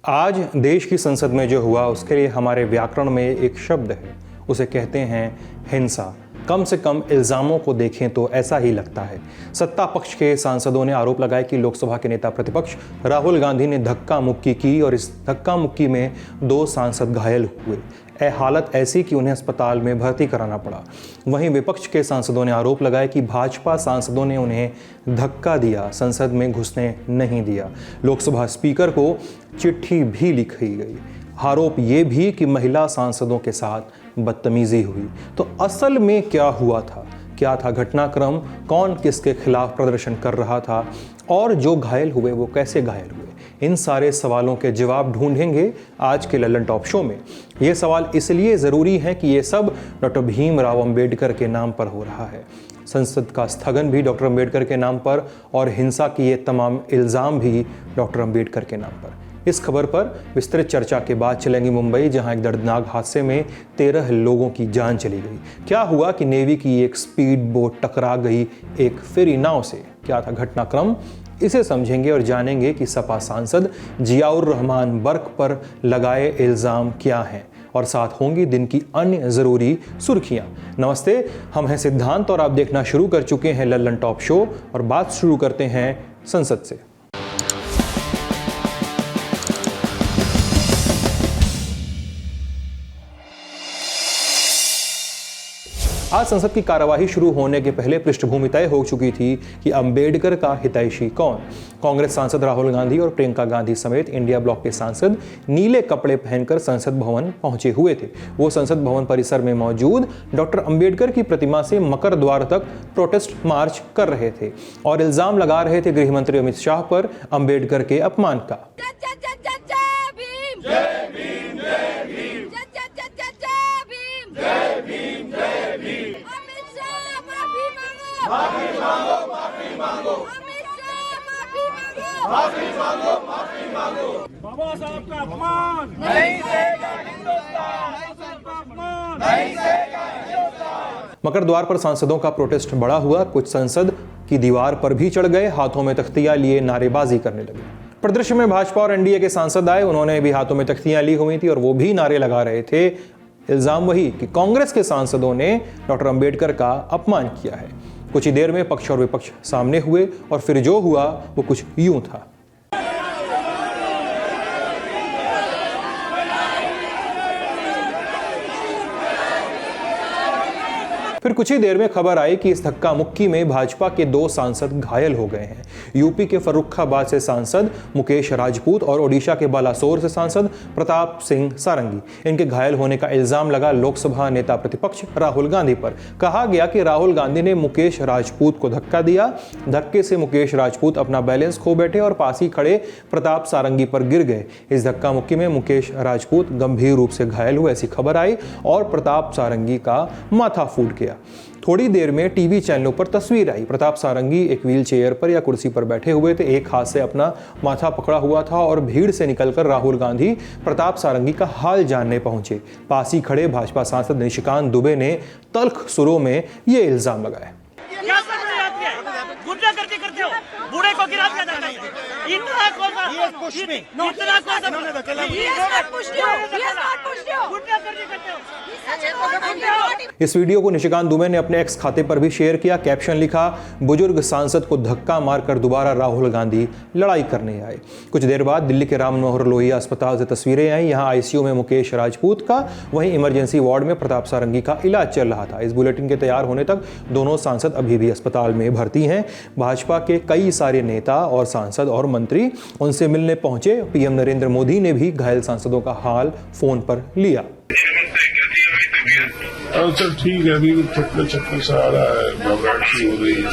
आज देश की संसद में जो हुआ उसके लिए हमारे व्याकरण में एक शब्द है, उसे कहते हैं हिंसा। कम से कम इल्ज़ामों को देखें तो ऐसा ही लगता है। सत्ता पक्ष के सांसदों ने आरोप लगाया कि लोकसभा के नेता प्रतिपक्ष राहुल गांधी ने धक्का मुक्की की और इस धक्का मुक्की में 2 सांसद घायल हुए। हालत ऐसी कि उन्हें अस्पताल में भर्ती कराना पड़ा। वहीं विपक्ष के सांसदों ने आरोप लगाया कि भाजपा सांसदों ने उन्हें धक्का दिया, संसद में घुसने नहीं दिया। लोकसभा स्पीकर को चिट्ठी भी लिखी गई। आरोप ये भी कि महिला सांसदों के साथ बदतमीजी हुई। तो असल में क्या हुआ था, क्या था घटनाक्रम, कौन किसके खिलाफ प्रदर्शन कर रहा था और जो घायल हुए वो कैसे घायल हुए, इन सारे सवालों के जवाब ढूंढेंगे आज के लल्लन टॉप शो में। ये सवाल इसलिए ज़रूरी है कि ये सब डॉक्टर भीमराव अंबेडकर के नाम पर हो रहा है। संसद का स्थगन भी डॉक्टर अंबेडकर के नाम पर और हिंसा की ये तमाम इल्ज़ाम भी डॉक्टर अंबेडकर के नाम पर। इस खबर पर विस्तृत चर्चा के बाद चलेंगे मुंबई, जहां एक दर्दनाक हादसे में 13 लोगों की जान चली गई। क्या हुआ कि नेवी की एक स्पीड बोट टकरा गई एक फेरी नाव से, क्या था घटनाक्रम, इसे समझेंगे और जानेंगे कि सपा सांसद जियाउर रहमान बर्क पर लगाए इल्ज़ाम क्या हैं और साथ होंगी दिन की अन्य ज़रूरी सुर्खियां। नमस्ते, हम हैं सिद्धांत और आप देखना शुरू कर चुके हैं लल्लन टॉप शो और बात शुरू करते हैं संसद से। आज संसद की कार्यवाही शुरू होने के पहले पृष्ठभूमि तय हो चुकी थी कि अंबेडकर का हितैषी कौन। कांग्रेस सांसद राहुल गांधी और प्रियंका गांधी समेत इंडिया ब्लॉक के सांसद नीले कपड़े पहनकर संसद भवन पहुंचे हुए थे। वो संसद भवन परिसर में मौजूद डॉक्टर अंबेडकर की प्रतिमा से मकर द्वार तक प्रोटेस्ट मार्च कर रहे थे और इल्जाम लगा रहे थे गृह मंत्री अमित शाह पर अंबेडकर के अपमान का। बाबा साहब का अपमान नहीं सहेगा हिंदुस्तान, नहीं सहेगा हिंदुस्तान। मकर द्वार पर सांसदों का प्रोटेस्ट बड़ा हुआ। कुछ संसद की दीवार पर भी चढ़ गए, हाथों में तख्तियां लिए नारेबाजी करने लगे। प्रदर्शन में भाजपा और एनडीए के सांसद आए, उन्होंने भी हाथों में तख्तियां ली हुई थी और वो भी नारे लगा रहे थे। इल्जाम वही कि कांग्रेस के सांसदों ने डॉक्टर अंबेडकर का अपमान किया है। कुछ ही देर में पक्ष और विपक्ष सामने हुए और फिर जो हुआ वो कुछ यूं था। फिर कुछ ही देर में खबर आई कि इस धक्का मुक्की में भाजपा के 2 सांसद घायल हो गए हैं। यूपी के फर्रुखाबाद से सांसद मुकेश राजपूत और ओडिशा के बालासोर से सांसद प्रताप सिंह सारंगी। इनके घायल होने का इल्जाम लगा लोकसभा नेता प्रतिपक्ष राहुल गांधी पर। कहा गया कि राहुल गांधी ने मुकेश राजपूत को धक्का दिया। धक्के से मुकेश राजपूत अपना बैलेंस खो बैठे और पास ही खड़े प्रताप सारंगी पर गिर गए। इस धक्का मुक्की में मुकेश राजपूत गंभीर रूप से घायल हुए, ऐसी खबर आई और प्रताप सारंगी का माथा फूट गया। थोड़ी देर में टीवी चैनलों पर तस्वीर आई। प्रताप सारंगी एक व्हील चेयर पर या कुर्सी पर बैठे हुए थे, एक हाथ से अपना माथा पकड़ा हुआ था और भीड़ से निकलकर राहुल गांधी प्रताप सारंगी का हाल जानने पहुंचे। पास ही खड़े भाजपा सांसद निशिकांत दुबे ने तल्ख सुरों में ये इल्जाम लगाया। बूढ़े को गिरा दिया जाता है। इस वीडियो को निशिकांत दुबे ने अपने एक्स खाते पर भी शेयर किया। कैप्शन लिखा, बुजुर्ग सांसद को धक्का मारकर दोबारा राहुल गांधी लड़ाई करने आए। कुछ देर बाद दिल्ली के राम मनोहर लोहिया अस्पताल से तस्वीरें आई। यहां आईसीयू में मुकेश राजपूत का, वहीं इमरजेंसी वार्ड में प्रताप सारंगी का इलाज चल रहा था। इस बुलेटिन के तैयार होने तक दोनों सांसद अभी भी अस्पताल में भर्ती हैं। भाजपा के कई सारे नेता और सांसद और मंत्री उनसे मिलने पहुंचे। पीएम नरेंद्र मोदी ने भी घायल सांसदों का हाल फोन पर लिया। सर ठीक है, अभी चक्कर सा आ रहा है, घबराहट सी हो रही है।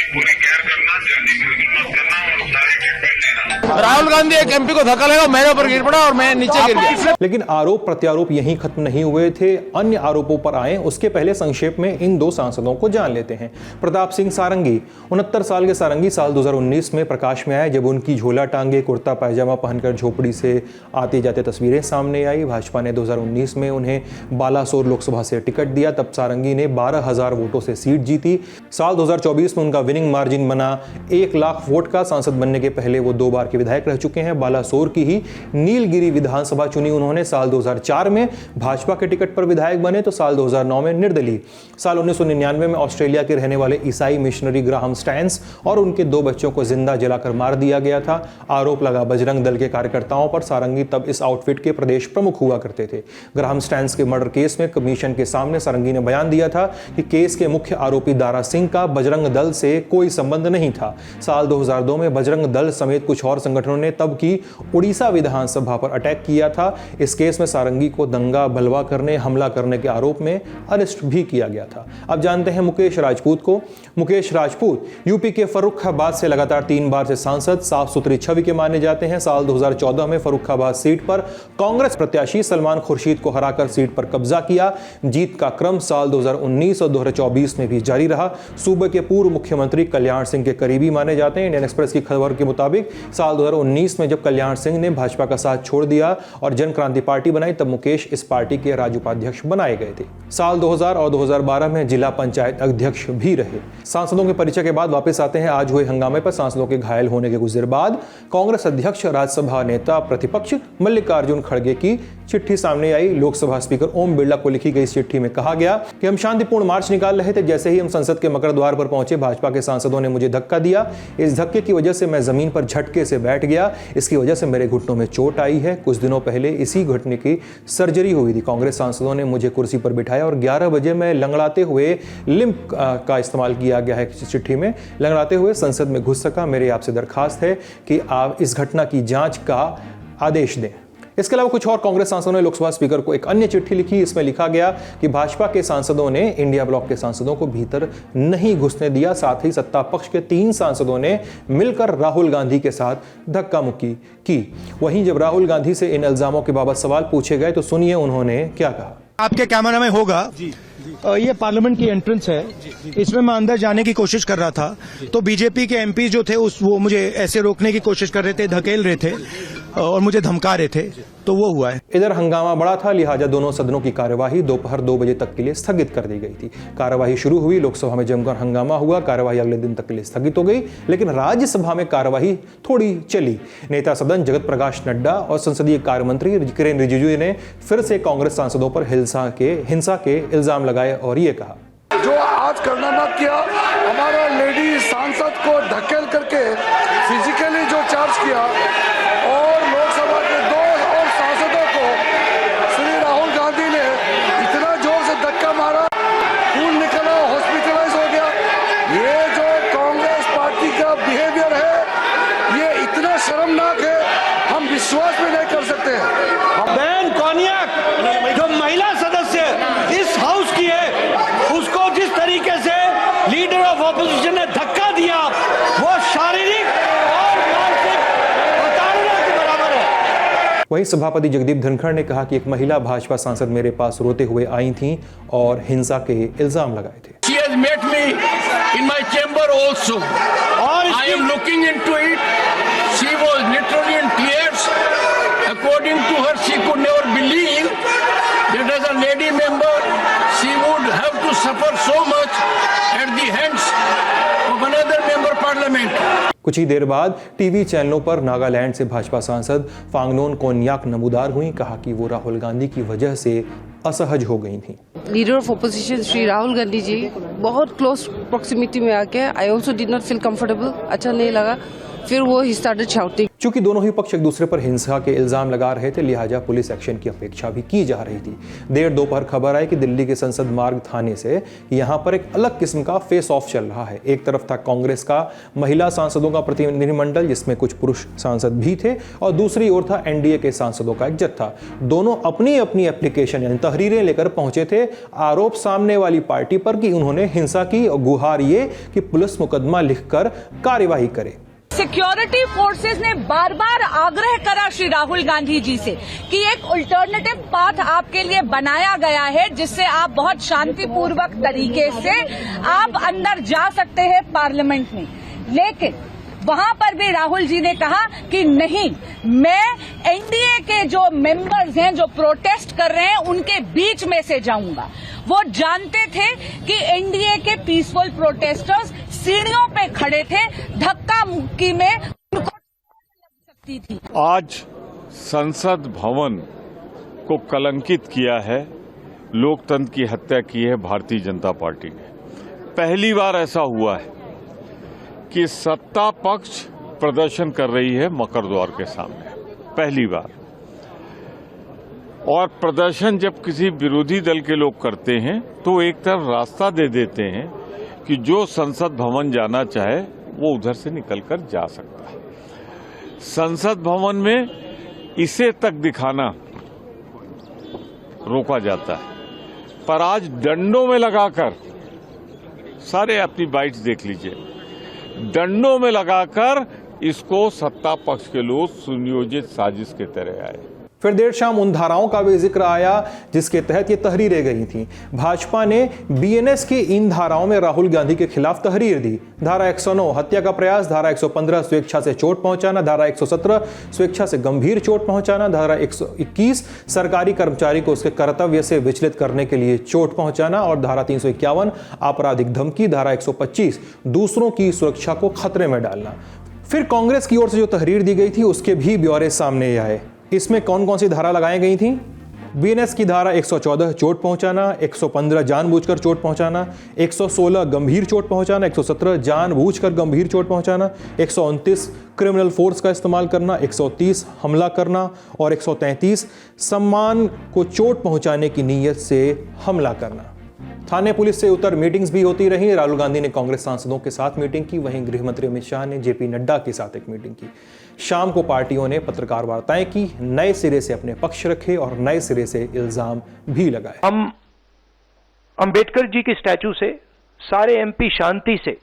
पूरी केयर करना, जल्दी मत करना और सारे ट्रीटमेंट देना। राहुल गांधी एक एमपी को धक्का लगा, मेरे ऊपर गिर पड़ा और मैं नीचे गिर गया। लेकिन आरोप प्रत्यारोप यहीं खत्म नहीं हुए थे, अन्य आरोपों पर आए। उसके पहले संक्षेप में इन 2 सांसदों को जान लेते हैं। प्रताप सिंह सारंगी, 69 साल के सारंगी साल 2019 में प्रकाश में आए, जब उनकी झोला टांगे कुर्ता पैजामा पहनकर झोपड़ी से आते जाते तस्वीरें सामने आई। भाजपा ने 2019 में उन्हें बालासोर लोकसभा से टिकट दिया, तब सारंगी ने 12,000 वोटों से सीट जीती। साल 2024 में उनका विनिंग मार्जिन बना 1 लाख वोट का। सांसद बनने के पहले वो 2 बार के विधायक रह चुके हैं। बालासोर की ही नीलगिरी विधानसभा चुनी उन्होंने। साल 2004 में भाजपा के टिकट पर विधायक बने तो साल 2009 में निर्दलीय। साल 1999 में ऑस्ट्रेलिया के रहने वाले ईसाई मिशनरी ग्राहम स्टैंस और उनके 2 बच्चों को जिंदा जलाकर मार दिया गया था। आरोप लगा बजरंग दल के कार्यकर्ताओं पर। सारंगी तब इस आउटफिट के प्रदेश प्रमुख हुआ करते थे। ग्राहम स्टैंस के मर्डर केस में कमीशन के सामने सारंगी ने बयान दिया था कि केस के मुख्य आरोपी दारा सिंह का बजरंग दल से कोई संबंध नहीं था। साल 2002 में बजरंग दल समेत कुछ और संगठनों ने तब की उड़ीसा विधानसभा पर अटैक किया था। इस केस में सारंगी को दंगा बलवा करने, हमला करने के आरोप में अरेस्ट भी किया गया था। अब जानते हैं मुकेश राजपूत को। मुकेश राजपूत यूपी के फर्रुखाबाद से लगातार 3 बार से सांसद, साफ सुथरी छवि के माने जाते हैं। साल 2014 में फर्रुखाबाद सीट पर कांग्रेस प्रत्याशी सलमान खुर्शीद को हराकर सीट पर कब्जा किया। जीत का क्रम साल 2019 और 2024 में भी जारी रहा। सूबे के पूर्व मुख्यमंत्री कल्याण सिंह के करीबी माने जाते हैं। इंडियन एक्सप्रेस की खबर के मुताबिक साल 2019 में जब कल्याण सिंह ने भाजपा का साथ छोड़ दिया और जन क्रांति पार्टी बनाई, तब मुकेश इस पार्टी के राज्य उपाध्यक्ष बनाए गए थे। साल 2000 और 2012 में जिला पंचायत अध्यक्ष भी रहे। सांसदों के परिचय के बाद वापस आते हैं आज हुए हंगामे पर। सांसदों के घायल होने के कुछ देर बाद कांग्रेस अध्यक्ष, राज्यसभा नेता प्रतिपक्ष मल्लिकार्जुन खड़गे की चिट्ठी सामने आई। लोकसभा स्पीकर ओम बिरला को लिखी गई इस चिट्ठी में कहा गया कि हम शांतिपूर्ण मार्च निकाल रहे थे। जैसे ही हम संसद के मकर द्वार पर पहुंचे, भाजपा के सांसदों ने मुझे धक्का दिया। इस धक्के की वजह से मैं जमीन पर झटके से बैठ गया। इसकी वजह से मेरे घुटनों में चोट आई है। कुछ दिनों पहले इसी घुटने की सर्जरी हुई थी। कांग्रेस सांसदों ने मुझे कुर्सी पर बिठाया और 11 बजे मैं लंगड़ाते हुए लिम्प का इस्तेमाल किया गया है चिट्ठी में, लंगड़ाते हुए संसद में घुस सका। मेरी आपसे दरखास्त है कि आप इस घटना की जांच का आदेश दें। इसके अलावा कुछ और कांग्रेस सांसदों ने लोकसभा स्पीकर को एक अन्य चिट्ठी लिखी। इसमें लिखा गया कि भाजपा के सांसदों ने इंडिया ब्लॉक के सांसदों को भीतर नहीं घुसने दिया। साथ ही सत्ता पक्ष के 3 सांसदों ने मिलकर राहुल गांधी के साथ धक्का मुक्की की। वहीं जब राहुल गांधी से इन इल्जामों के बाबत सवाल पूछे गए तो सुनिए उन्होंने क्या कहा। आपके कैमरा में होगा ये पार्लियामेंट की एंट्रेंस है। इसमें मैं अंदर जाने की कोशिश कर रहा था तो बीजेपी के एमपी जो थे वो मुझे ऐसे रोकने की कोशिश कर रहे थे, धकेल रहे थे और मुझे धमका रहे थे, तो वो हुआ है। इधर हंगामा बड़ा था, लिहाजा दोनों सदनों की कार्यवाही दोपहर 2 बजे तक के लिए स्थगित कर दी गई थी। कार्यवाही शुरू हुई, लोकसभा में जमकर हंगामा हुआ। कार्यवाही अगले दिन तक के लिए स्थगित हो गई, लेकिन राज्यसभा में कार्यवाही थोड़ी चली। नेता सदन जगत प्रकाश नड्डा और संसदीय कार्य मंत्री किरेन रिजिजू ने फिर से कांग्रेस सांसदों पर हिंसा के इल्जाम लगाए और ये कहा, जो आज करना मत किया, हमारा लेडी सांसद को धकेल करके फिजिकली जो चार्ज किया और लोकसभा के 2 और सांसदों को श्री राहुल गांधी ने इतना जोर से धक्का मारा, खून निकला, हॉस्पिटलाइज हो गया। ये जो कांग्रेस पार्टी का बिहेवियर है ये इतना शर्मनाक है, हम विश्वास भी नहीं कर सकते हैं। बहन कौनियक जो महिला सदस्य इस हाउस की है, उसको जिस तरीके से लीडर ऑफ ऑपोजिशन ने धक्का दिया वो शारीरिक और मानसिक प्रताड़ना के बराबर है। वहीं सभापति जगदीप धनखड़ ने कहा कि एक महिला भाजपा सांसद मेरे पास रोते हुए आई थीं और हिंसा के इल्जाम लगाए थे। She has met me in my chamber also. I am looking into it. She was literally in tears. According to her, she could never believe that as a lady member, she would have to suffer so much at the hands of another member parliament. कुछ ही देर बाद TV चैनलों पर नागालैंड से भाजपा सांसद फांगनोन कोन्याक नमूदार हुई। कहा कि वो राहुल गांधी की वजह से असहज हो गई थी। Leader of opposition Shri Rahul Gandhi ji बहुत क्लोज प्रॉक्सिमिटी में आके I also did not feel comfortable, अच्छा नहीं लगा। फिर वो ही स्टार्टेड शाउटिंग। चूंकि दोनों ही पक्ष एक दूसरे पर हिंसा के इल्जाम लगा रहे थे, लिहाजा पुलिस एक्शन की अपेक्षा भी की जा रही थी। देर दोपहर खबर आई कि दिल्ली के संसद मार्ग थाने से यहां पर एक अलग किस्म का फेस ऑफ चल रहा है। एक तरफ था कांग्रेस का महिला सांसदों का प्रतिनिधिमंडल जिसमें कुछ पुरुष सांसद भी थे और दूसरी ओर था एनडीए के सांसदों का एक जत्था। दोनों अपनी अपनी एप्लीकेशन यानी तहरीरें लेकर पहुंचे थे आरोप सामने वाली पार्टी पर कि उन्होंने हिंसा की और गुहार ये कि पुलिस मुकदमा लिखकर कार्यवाही करे। सिक्योरिटी फोर्सेस ने बार बार आग्रह करा श्री राहुल गांधी जी से कि एक अल्टरनेटिव पाथ आपके लिए बनाया गया है जिससे आप बहुत शांतिपूर्वक तरीके से आप अंदर जा सकते हैं पार्लियामेंट में। लेकिन वहां पर भी राहुल जी ने कहा कि नहीं, मैं एनडीए के जो मेंबर्स हैं जो प्रोटेस्ट कर रहे हैं उनके बीच में से जाऊंगा। वो जानते थे कि एनडीए के पीसफुल प्रोटेस्टर्स सीढ़ियों पे खड़े थे, धक्का मुक्की में सकती थी। आज संसद भवन को कलंकित किया है, लोकतंत्र की हत्या की है भारतीय जनता पार्टी ने। पहली बार ऐसा हुआ है कि सत्ता पक्ष प्रदर्शन कर रही है मकर द्वार के सामने, पहली बार। और प्रदर्शन जब किसी विरोधी दल के लोग करते हैं तो एक तरफ रास्ता दे देते हैं कि जो संसद भवन जाना चाहे वो उधर से निकलकर जा सकता है। संसद भवन में इसे तक दिखाना रोका जाता है, पर आज डंडों में लगाकर, सारे अपनी बाइट्स देख लीजिए, डंडों में लगाकर इसको सत्ता पक्ष के लोग सुनियोजित साजिश के तरह आए। फिर देर शाम उन धाराओं का भी जिक्र आया जिसके तहत ये तहरीरें गई थीं। भाजपा ने बीएनएस की इन धाराओं में राहुल गांधी के खिलाफ तहरीर दी। धारा 109 हत्या का प्रयास, धारा 115 स्वेच्छा से चोट पहुंचाना, धारा 117 स्वेच्छा से गंभीर चोट पहुंचाना, धारा 121 सरकारी कर्मचारी को उसके कर्तव्य से विचलित करने के लिए चोट पहुंचाना और धारा 351 आपराधिक धमकी, धारा 125 दूसरों की सुरक्षा को खतरे में डालना। फिर कांग्रेस की ओर से जो तहरीर दी गई थी उसके भी ब्यौरे सामने आए। इसमें कौन कौन सी धारा लगाई गई थी? बीएनएस की धारा 114 चोट पहुंचाना, 115 जानबूझकर चोट पहुंचाना, 116 गंभीर चोट पहुंचाना, 117 जानबूझकर गंभीर चोट पहुंचाना, 129 क्रिमिनल फोर्स का इस्तेमाल करना, 130 हमला करना और 133 सम्मान को चोट पहुंचाने की नीयत से हमला करना। थाने पुलिस से उतर मीटिंग्स भी होती रही। राहुल गांधी ने कांग्रेस सांसदों के साथ मीटिंग की, वहीं गृह मंत्री अमित शाह ने जेपी नड्डा के साथ एक मीटिंग की। शाम को पार्टियों ने पत्रकार वार्ताएं की, नए सिरे से अपने पक्ष रखे और नए सिरे से इल्जाम भी लगाए। हम अंबेडकर जी के स्टैचू से सारे एमपी शांति से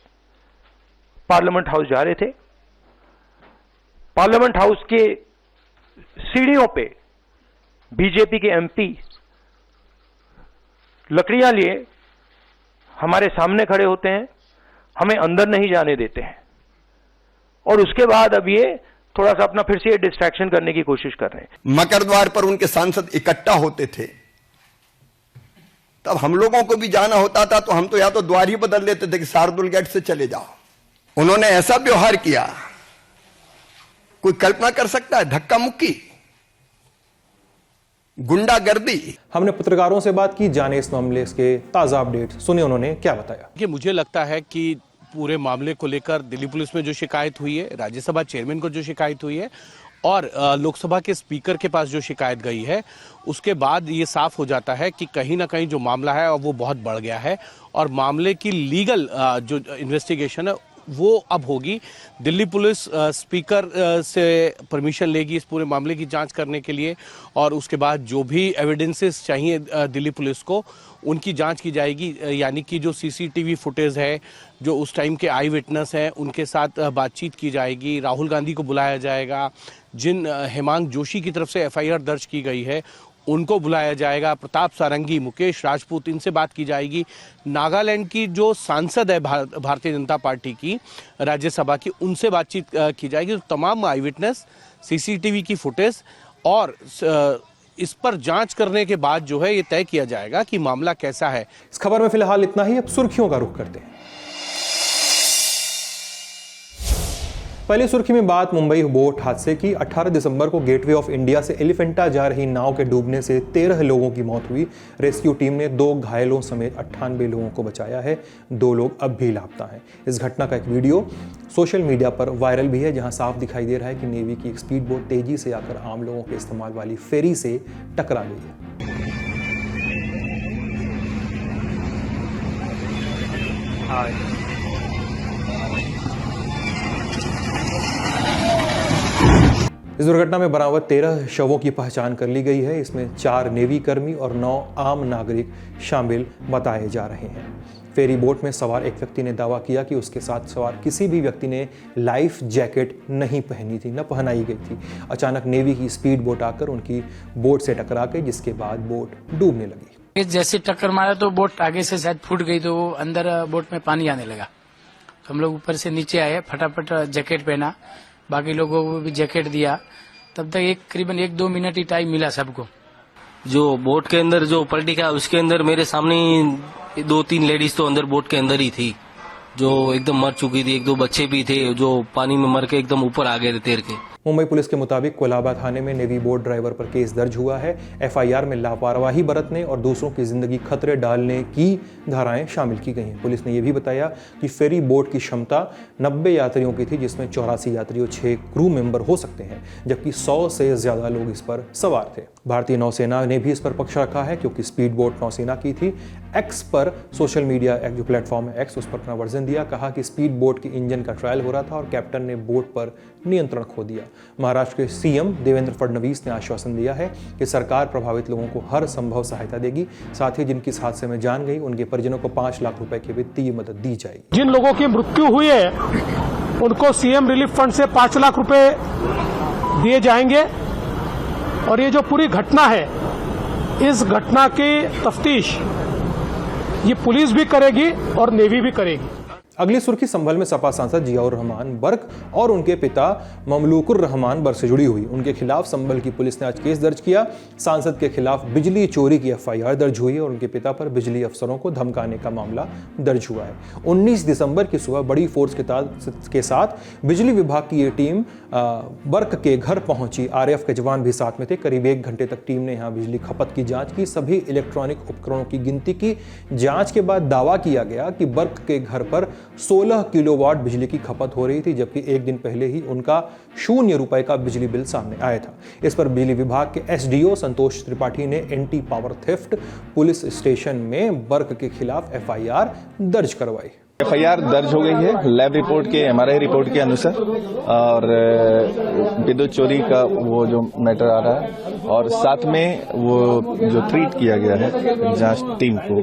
पार्लियामेंट हाउस जा रहे थे। पार्लियामेंट हाउस के सीढ़ियों पे बीजेपी के एमपी लकड़ियां लिए हमारे सामने खड़े होते हैं, हमें अंदर नहीं जाने देते हैं और उसके बाद अब ये थोड़ा सा अपना फिर से डिस्ट्रैक्शन करने की कोशिश कर रहे हैं। मकर द्वार पर उनके सांसद इकट्ठा होते थे, तब हम लोगों को भी जाना होता था तो हम तो या तो द्वार ही बदल लेते थे कि शार्दुल गेट से चले जाओ। उन्होंने ऐसा व्यवहार किया, कोई कल्पना कर सकता है? धक्का मुक्की, गुंडागर्दी। हमने पत्रकारों से बात की, जाने इस मामले के ताजा अपडेट सुने उन्होंने क्या बताया। कि मुझे लगता है कि पूरे मामले को लेकर दिल्ली पुलिस में जो शिकायत हुई है, राज्यसभा चेयरमैन को जो शिकायत हुई है और लोकसभा के स्पीकर के पास जो शिकायत गई है, उसके बाद ये साफ हो जाता है कि कहीं ना कहीं जो मामला है वो बहुत बढ़ गया है और मामले की लीगल जो इन्वेस्टिगेशन है वो अब होगी। दिल्ली पुलिस स्पीकर से परमिशन लेगी इस पूरे मामले की जांच करने के लिए और उसके बाद जो भी एविडेंसेस चाहिए दिल्ली पुलिस को उनकी जांच की जाएगी। यानी कि जो सीसीटीवी फुटेज है, जो उस टाइम के आई विटनेस हैं, उनके साथ बातचीत की जाएगी। राहुल गांधी को बुलाया जाएगा, जिन हेमांग जोशी की तरफ से एफआईआर दर्ज की गई है उनको बुलाया जाएगा, प्रताप सारंगी, मुकेश राजपूत, इनसे बात की जाएगी। नागालैंड की जो सांसद है भारतीय जनता पार्टी की राज्यसभा की, उनसे बातचीत की जाएगी। तो तमाम आई विटनेस, सीसीटीवी की फुटेज और इस पर जांच करने के बाद जो है ये तय किया जाएगा कि मामला कैसा है। इस खबर में फिलहाल इतना ही। अब सुर्खियों का रुख करते हैं। पहली सुर्खी में बात मुंबई बोट हादसे की। 18 दिसंबर को गेटवे ऑफ इंडिया से एलिफेंटा जा रही नाव के डूबने से 13 लोगों की मौत हुई। रेस्क्यू टीम ने 2 घायलों समेत 98 लोगों को बचाया है। 2 लोग अब भी लापता हैं। इस घटना का एक वीडियो सोशल मीडिया पर वायरल भी है, जहां साफ दिखाई दे रहा है कि नेवी की एक स्पीड बोट तेजी से आकर आम लोगों के इस्तेमाल वाली फेरी से टकरा गई है। इस दुर्घटना में बरामद 13 शवों की पहचान कर ली गई है। इसमें 4 नेवी कर्मी और 9 आम नागरिक शामिल बताए जा रहे हैं। फेरी बोट में सवार एक व्यक्ति ने दावा किया कि उसके साथ सवार किसी भी व्यक्ति ने लाइफ जैकेट नहीं पहनी थी, न पहनाई गई थी। अचानक नेवी की स्पीड बोट आकर उनकी बोट से टकरा गई, जिसके बाद बोट डूबने लगी। जैसे टक्कर मारा तो बोट आगे से शायद फूट गई, तो अंदर बोट में पानी आने लगा। हम लोग ऊपर से नीचे आए, फटाफट जैकेट पहना, बाकी लोगों को भी जैकेट दिया। तब तक करीबन 1-2 मिनट ही टाइम मिला सबको। जो बोट के अंदर जो पलटी का, उसके अंदर मेरे सामने 2-3 लेडीज तो अंदर बोट के अंदर ही थी, जो एकदम मर चुकी थी। 1-2 बच्चे भी थे जो पानी में मर के एकदम ऊपर आ गए थे तैर के। मुंबई पुलिस के मुताबिक कोलाबा थाने में नेवी बोट ड्राइवर पर केस दर्ज हुआ है। एफआईआर में लापरवाही बरतने और दूसरों की जिंदगी खतरे डालने की धाराएं शामिल की गई हैं। पुलिस ने यह भी बताया कि फेरी बोट की क्षमता 90 यात्रियों की थी, जिसमें 84 यात्री और 6 क्रू मेंबर हो सकते हैं, जबकि 100 से ज्यादा लोग इस पर सवार थे। भारतीय नौसेना ने भी इस पर पक्ष रखा है, क्योंकि स्पीड बोट नौसेना की थी। एक्स पर सोशल मीडिया जो प्लेटफॉर्म है एक्स, उस पर अपना वर्जन दिया, कहा कि स्पीड बोट की इंजन का ट्रायल हो रहा था और कैप्टन ने बोट पर नियंत्रण खो दिया। महाराष्ट्र के सीएम देवेंद्र फडणवीस ने आश्वासन दिया है कि सरकार प्रभावित लोगों को हर संभव सहायता देगी। साथ ही जिनकी इस हादसे में जान गई, उनके परिजनों को 5 लाख रुपए की वित्तीय मदद दी जाएगी। जिन लोगों की मृत्यु हुई है उनको सीएम रिलीफ फंड से 5 लाख रुपए दिए जाएंगे। और ये जो पूरी घटना है, इस घटना की तफ्तीश ये पुलिस भी करेगी और नेवी भी करेगी। अगली सुर्खी संभल में सपा सांसद जियाउर रहमान बर्क और उनके पिता ममलूकुर रहमान बर्क से जुड़ी हुई। उनके खिलाफ संभल की पुलिस ने आज केस दर्ज किया। सांसद के खिलाफ बिजली चोरी की एफआईआर दर्ज हुई है और उनके पिता पर बिजली अफसरों को धमकाने का मामला दर्ज हुआ है। 19 दिसंबर की सुबह बड़ी फोर्स के साथ बिजली विभाग की ये टीम बर्क के घर पहुंची। आरएएफ के जवान भी साथ में थे। करीब 1 घंटे तक टीम ने यहां बिजली खपत की जांच की। सभी इलेक्ट्रॉनिक उपकरणों की गिनती की। जांच के बाद दावा किया गया कि बर्क के घर पर 16 किलोवाट बिजली की खपत हो रही थी, जबकि 1 दिन पहले ही उनका 0 रुपए का बिजली बिल सामने आया था। इस पर बिजली विभाग के एसडीओ संतोष त्रिपाठी ने anti power theft police station में बर्क के खिलाफ एफआईआर दर्ज करवाई। एफआईआर दर्ज हो गई है लैब रिपोर्ट के, एमआरआई रिपोर्ट के अनुसार, और विद्युत चोरी का वो जो मैटर आ रहा है और साथ में वो जो ट्रीट किया गया है जांच टीम को,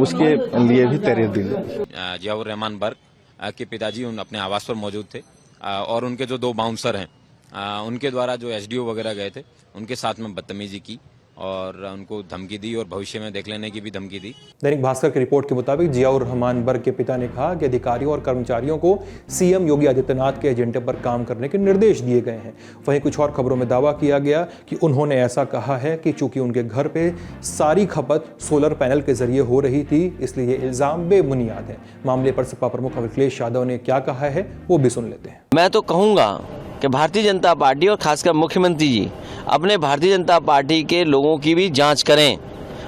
उसके लिए भी तहरीर दी गई। जियाउर रहमान बर्क के पिताजी अपने आवास पर मौजूद थे और उनके जो 2 बाउंसर हैं उनके द्वारा जो एसडीओ वगैरह गए थे उनके साथ में बदतमीजी की और उनको धमकी दी और भविष्य में देख लेने की भी धमकी दी। दैनिक भास्कर की रिपोर्ट के मुताबिक जियाउर रहमान बर्क के पिता ने कहा कि अधिकारियों और कर्मचारियों को सीएम योगी आदित्यनाथ के एजेंडे पर काम करने के निर्देश दिए गए हैं। वहीं कुछ और खबरों में दावा किया गया कि उन्होंने ऐसा कहा है कि चूंकि उनके घर पे सारी खपत सोलर पैनल के जरिए हो रही थी, इसलिए ये इल्जाम बेबुनियाद है। मामले पर सपा प्रमुख अखिलेश यादव ने क्या कहा है वो भी सुन लेते हैं। मैं तो कहूंगा कि भारतीय जनता पार्टी और खासकर मुख्यमंत्री जी अपने भारतीय जनता पार्टी के लोगों की भी जांच करें,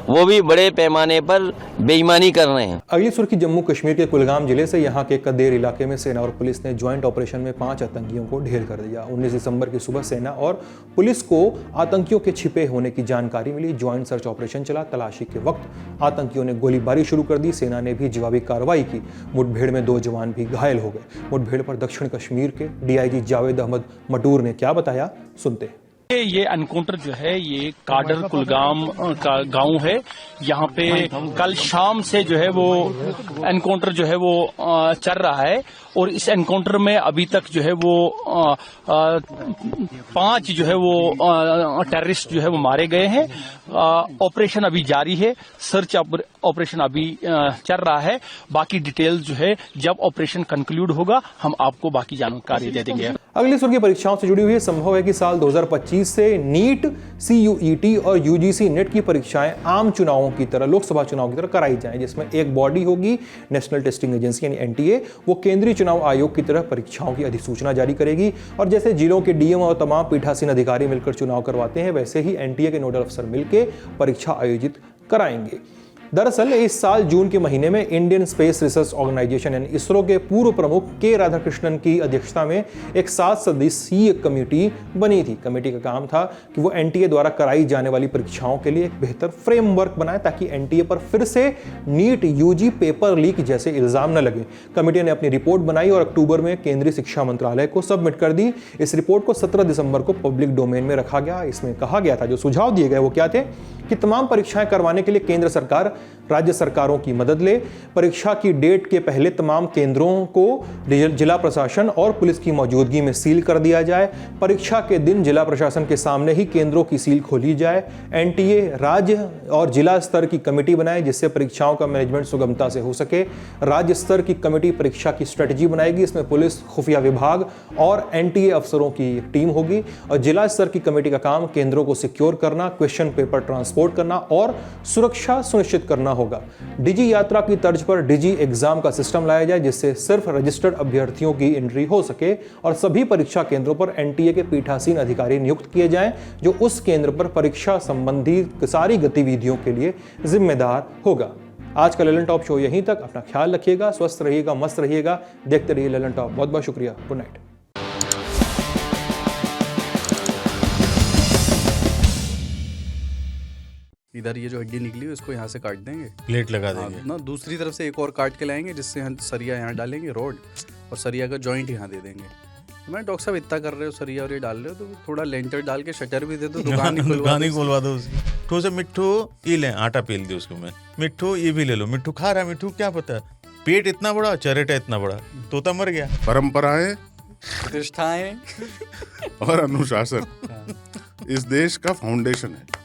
वो भी बड़े पैमाने पर बेईमानी कर रहे हैं। अगली सुर्खी जम्मू कश्मीर के कुलगाम जिले से। यहाँ के कदेर इलाके में सेना और पुलिस ने ज्वाइंट ऑपरेशन में 5 आतंकियों को ढेर कर दिया। 19 दिसंबर की सुबह सेना और पुलिस को आतंकियों के छिपे होने की जानकारी मिली। ज्वाइंट सर्च ऑपरेशन चला। तलाशी के वक्त आतंकियों ने गोलीबारी शुरू कर दी। सेना ने भी जवाबी कार्रवाई की। मुठभेड़ में 2 जवान भी घायल हो गए। मुठभेड़ पर दक्षिण कश्मीर के डीआईजी जावेद अहमद मटूर ने क्या बताया, सुनते हैं। ये एनकाउंटर जो है ये काडर कुलगाम का गांव है। यहाँ पे कल शाम से जो है वो एनकाउंटर जो है वो चल रहा है और इस एनकाउंटर में अभी तक जो है वो 5 जो है वो टेररिस्ट जो है वो मारे गए हैं। ऑपरेशन अभी जारी है, सर्च ऑपरेशन अभी चल रहा है। बाकी डिटेल जो है जब ऑपरेशन कंक्लूड होगा हम आपको बाकी जानकारी दे देंगे। अगली सुर्खी परीक्षाओं से जुड़ी हुई है। संभव है कि साल 2025 से नीट, सीयूईटी और यूजीसी नेट की परीक्षाएं आम चुनावों की तरह, लोकसभा चुनाव की तरह कराई जाएं, जिसमें एक बॉडी होगी, नेशनल टेस्टिंग एजेंसी यानी एनटीए। वो केंद्रीय चुनाव आयोग की तरह परीक्षाओं की अधिसूचना जारी करेगी और जैसे जिलों के डीएम और तमाम पीठासीन अधिकारी मिलकर चुनाव करवाते हैं, वैसे ही एनटीए के नोडल अफसर मिलकर परीक्षा आयोजित कराएंगे। दरअसल इस साल जून के महीने में इंडियन स्पेस रिसर्च ऑर्गेनाइजेशन यानी इसरो के पूर्व प्रमुख के राधाकृष्णन की अध्यक्षता में एक 7 सदस्यीय कमेटी बनी थी। कमेटी का काम था कि वो एनटीए द्वारा कराई जाने वाली परीक्षाओं के लिए एक बेहतर फ्रेमवर्क बनाए ताकि एनटीए पर फिर से नीट, यूजी पेपर लीक जैसे इल्जाम न लगे। कमेटी ने अपनी रिपोर्ट बनाई और अक्टूबर में केंद्रीय शिक्षा मंत्रालय को सबमिट कर दी। इस रिपोर्ट को 17 दिसंबर को पब्लिक डोमेन में रखा गया। इसमें कहा गया था, जो सुझाव दिए गए वो क्या थे कि तमाम परीक्षाएं करवाने के लिए केंद्र सरकार राज्य सरकारों की मदद ले। परीक्षा की डेट के पहले तमाम केंद्रों को जिला प्रशासन और पुलिस की मौजूदगी में सील कर दिया जाए। परीक्षा के दिन जिला प्रशासन के सामने ही केंद्रों की सील खोली जाए। एनटीए राज्य और जिला स्तर की कमेटी बनाए जिससे परीक्षाओं का मैनेजमेंट सुगमता से हो सके। राज्य स्तर की कमेटी परीक्षा की स्ट्रेटजी बनाएगी। इसमें पुलिस, खुफिया विभाग और एनटीए अफसरों की टीम होगी और जिला स्तर की कमेटी का काम केंद्रों को सिक्योर करना, क्वेश्चन पेपर ट्रांसपोर्ट करना और सुरक्षा सुनिश्चित करना होगा। डिजी यात्रा की तर्ज पर डिजी एग्जाम का सिस्टम लाया जाए, जिससे सिर्फ रजिस्टर्ड अभ्यर्थियों की एंट्री हो सके और सभी परीक्षा केंद्रों पर एनटीए के पीठासीन अधिकारी नियुक्त किए जाएं, जो उस केंद्र पर परीक्षा संबंधी सारी गतिविधियों के लिए जिम्मेदार होगा। आज का ललन टॉप शो यहीं तक। अपना ख्याल रखिएगा, स्वस्थ रहिएगा, मस्त रहिएगा, देखते रहिए ललन टॉप। बहुत बहुत शुक्रिया। Good night. इधर ये जो हड्डी निकली उसको यहाँ से काट देंगे, प्लेट लगा देंगे ना, दूसरी तरफ से एक और काट के लाएंगे, जिससे हम सरिया यहाँ डालेंगे रोड, और सरिया का जॉइंट यहाँ दे देंगे। मैं डॉक्टर साहब इतना कर रहे हो, सरिया और ये डाल रहे हो, तो थोड़ा लेंटर डाल के शटर भी दे दो, दुकान ही खुलवा दो उसकी। ठो से मिट्ठू ये ले, आटा पेल दे उसको। मैं मिट्ठू ये भी ले लो। मिट्ठू खा रहा है, मिट्ठू क्या पता, पेट इतना बड़ा, चरेटा इतना बड़ा, तोता मर गया। परंपराएं, प्रतिष्ठाएं और अनुशासन इस देश का फाउंडेशन है।